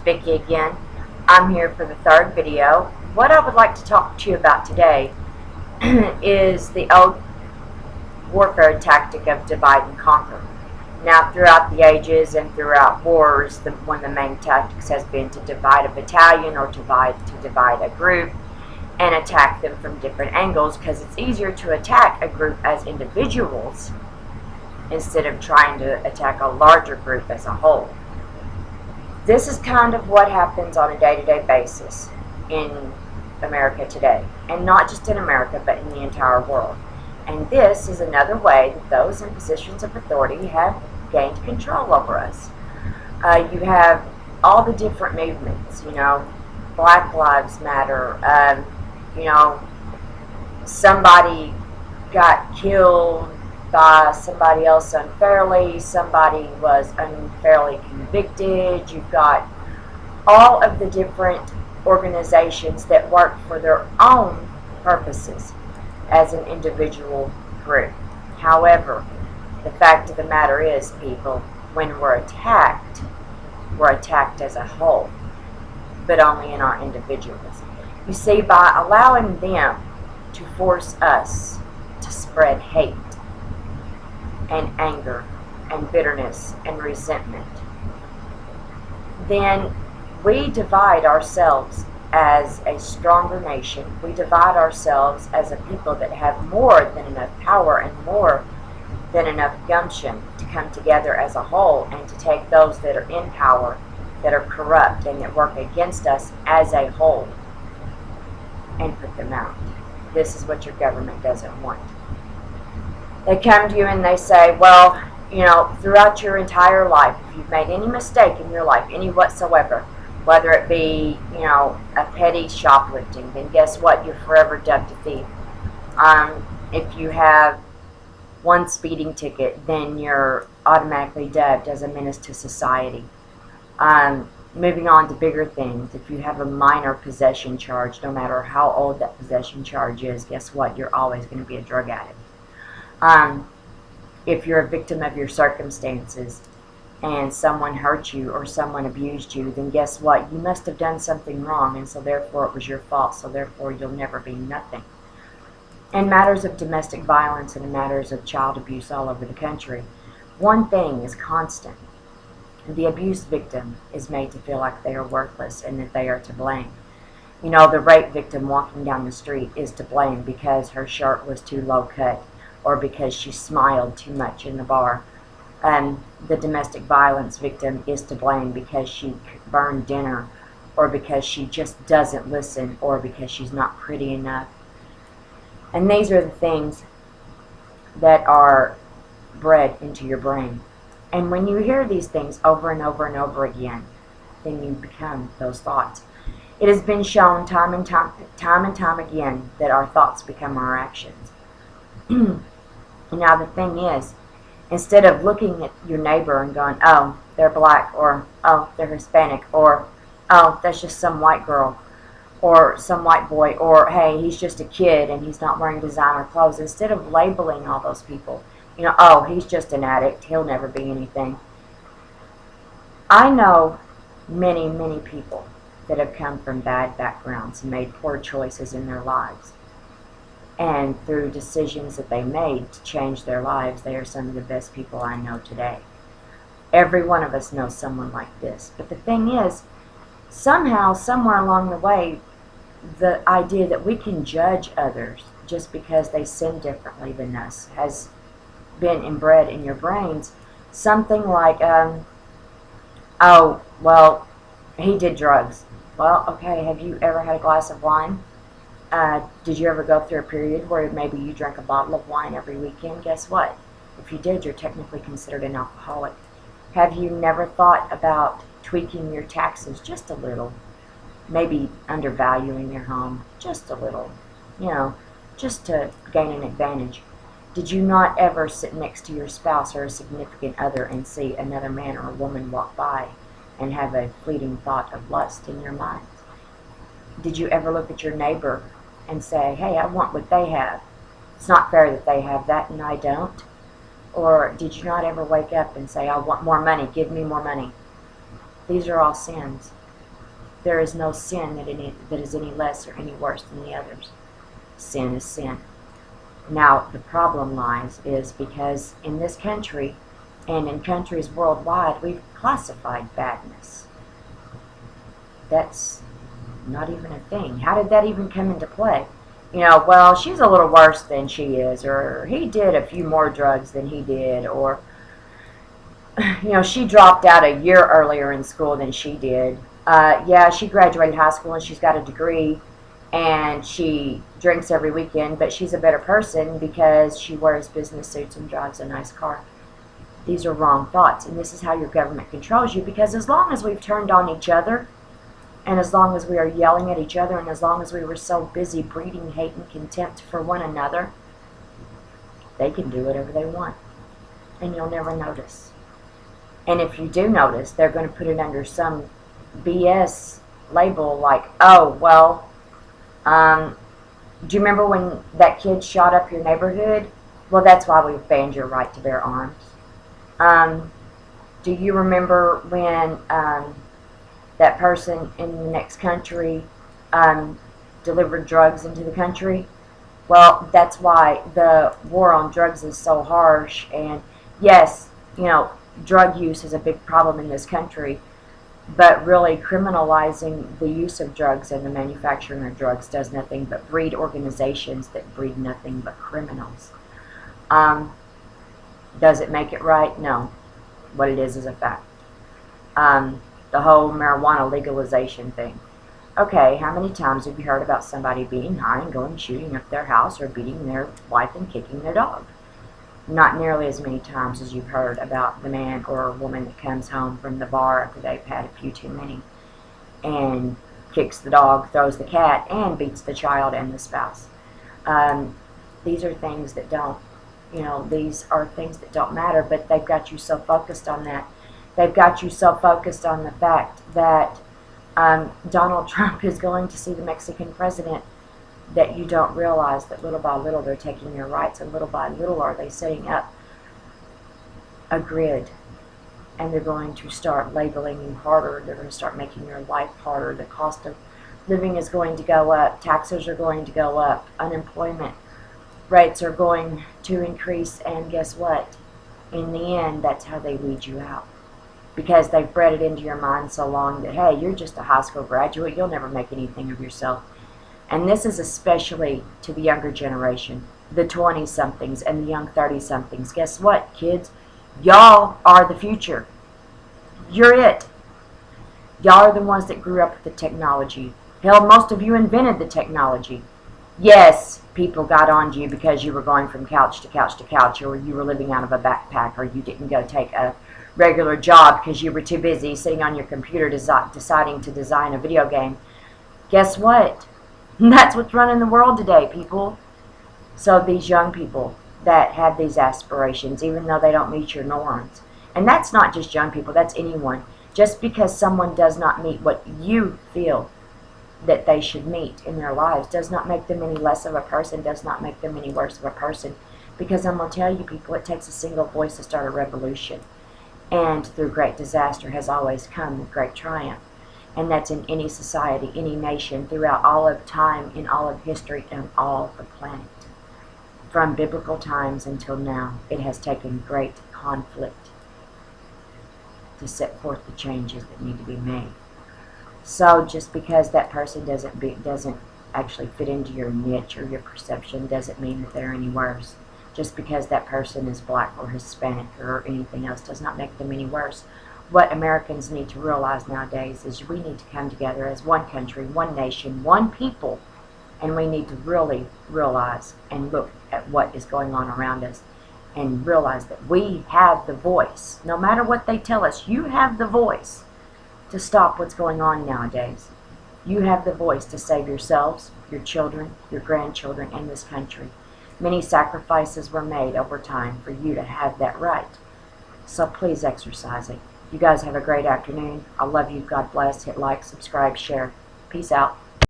Vicki again. I'm here for the third video. What I would like to talk to you about today is the old warfare tactic of divide and conquer. Now, throughout the ages and throughout wars, one of the main tactics has been to divide a battalion or to divide a group and attack them from different angles, because it's easier to attack a group as individuals instead of trying to attack a larger group as a whole. This is kind of what happens on a day-to-day basis in America today, and not just in America, but in the entire world. And this is another way that those in positions of authority have gained control over us. You have all the different movements, Black Lives Matter, somebody got killed by somebody else unfairly, somebody was unfairly convicted. You've got all of the different organizations that work for their own purposes as an individual group. However, the fact of the matter is, people, when we're attacked as a whole, but only in our individuals. You see, by allowing them to force us to spread hate and anger and bitterness and resentment, then we divide ourselves as a stronger nation. We divide ourselves as a people that have more than enough power and more than enough gumption to come together as a whole and to take those that are in power, that are corrupt and that work against us as a whole, and put them out. This is what your government doesn't want. They come to you and they say, well, throughout your entire life, if you've made any mistake in your life, any whatsoever, whether it be, a petty shoplifting, then guess what? You're forever dubbed a thief. If you have one speeding ticket, then you're automatically dubbed as a menace to society. Moving on to bigger things, if you have a minor possession charge, no matter how old that possession charge is, guess what? You're always going to be a drug addict. If you're a victim of your circumstances and someone hurt you or someone abused you, then guess what? You must have done something wrong, and so therefore it was your fault, so therefore you'll never be nothing. In matters of domestic violence and in matters of child abuse all over the country, one thing is constant. The abuse victim is made to feel like they are worthless and that they are to blame. The rape victim walking down the street is to blame because her shirt was too low cut or because she smiled too much in the bar. The domestic violence victim is to blame because she burned dinner, or because she just doesn't listen, or because she's not pretty enough. And these are the things that are bred into your brain. And when you hear these things over and over and over again, then you become those thoughts. It has been shown time and time again that our thoughts become our actions. Now the thing is, instead of looking at your neighbor and going, oh, they're black, or oh, they're Hispanic, or oh, that's just some white girl, or some white boy, or hey, he's just a kid and he's not wearing designer clothes, instead of labeling all those people, oh, he's just an addict, he'll never be anything. I know many, many people that have come from bad backgrounds and made poor choices in their lives. And through decisions that they made to change their lives, they are some of the best people I know today. Every one of us knows someone like this. But the thing is, somehow, somewhere along the way, the idea that we can judge others just because they sin differently than us has been inbred in your brains. Something like, oh, well, he did drugs. Well, okay, have you ever had a glass of wine? Did you ever go through a period where maybe you drank a bottle of wine every weekend? Guess what? If you did, you're technically considered an alcoholic. Have you never thought about tweaking your taxes just a little? Maybe undervaluing your home just a little, just to gain an advantage. Did you not ever sit next to your spouse or a significant other and see another man or a woman walk by and have a fleeting thought of lust in your mind? Did you ever look at your neighbor and say, hey, I want what they have? It's not fair that they have that and I don't. Or did you not ever wake up and say, I want more money, give me more money? These are all sins. there is no sin that is any less or any worse than the others. Sin is sin. Now, the problem lies is because in this country and in countries worldwide, we've classified badness. That's not even a thing. How did that even come into play? You know, well, she's a little worse than she is, or he did a few more drugs than he did, or, you know, she dropped out a year earlier in school than she did. Yeah, she graduated high school and she's got a degree, and she drinks every weekend, but she's a better person because she wears business suits and drives a nice car. These are wrong thoughts, and this is how your government controls you, because as long as we've turned on each other, and as long as we are yelling at each other, and as long as we were so busy breeding hate and contempt for one another, they can do whatever they want, and you'll never notice. And if you do notice, they're going to put it under some BS label like, oh, well, do you remember when that kid shot up your neighborhood? Well, that's why we've banned your right to bear arms. Do you remember when that person in the next country delivered drugs into the country? Well, that's why the war on drugs is so harsh. And yes, you know, drug use is a big problem in this country, but really criminalizing the use of drugs and the manufacturing of drugs does nothing but breed organizations that breed nothing but criminals. Does it make it right? No. What it is a fact. The whole marijuana legalization thing. Okay, how many times have you heard about somebody being high and going shooting up their house, or beating their wife and kicking their dog? Not nearly as many times as you've heard about the man or woman that comes home from the bar after they've had a few too many and kicks the dog, throws the cat, and beats the child and the spouse. These are things that don't, you know, these are things that don't matter, but they've got you so focused on that. They've got you so focused on the fact that Donald Trump is going to see the Mexican president that you don't realize that little by little they're taking your rights, and little by little are they setting up a grid, and they're going to start labeling you harder. They're going to start making your life harder. The cost of living is going to go up. Taxes are going to go up. Unemployment rates are going to increase, and guess what? In the end, that's how they weed you out. Because they've bred it into your mind so long that, hey, you're just a high school graduate, you'll never make anything of yourself. And this is especially to the younger generation, the 20-somethings and the young 30-somethings. Guess what, kids? Y'all are the future. You're it. Y'all are the ones that grew up with the technology. Hell, most of you invented the technology. Yes, people got on to you because you were going from couch to couch to couch, or you were living out of a backpack, or you didn't go take a regular job because you were too busy sitting on your computer deciding to design a video game. Guess what? That's what's running the world today, people. So these young people that have these aspirations, even though they don't meet your norms, and that's not just young people, that's anyone. Just because someone does not meet what you feel that they should meet in their lives does not make them any less of a person, does not make them any worse of a person. Because I'm going to tell you, people, it takes a single voice to start a revolution. And through great disaster has always come great triumph. And that's in any society, any nation, throughout all of time, in all of history, and all the planet. From biblical times until now, it has taken great conflict to set forth the changes that need to be made. So just because that person doesn't actually fit into your niche or your perception doesn't mean that they're any worse. Just because that person is black or Hispanic or anything else does not make them any worse. What Americans need to realize nowadays is we need to come together as one country, one nation, one people, and we need to really realize and look at what is going on around us and realize that we have the voice. No matter what they tell us, you have the voice to stop what's going on nowadays. You have the voice to save yourselves, your children, your grandchildren, and this country. Many sacrifices were made over time for you to have that right. So please exercise it. You guys have a great afternoon. I love you. God bless. Hit like, subscribe, share. Peace out.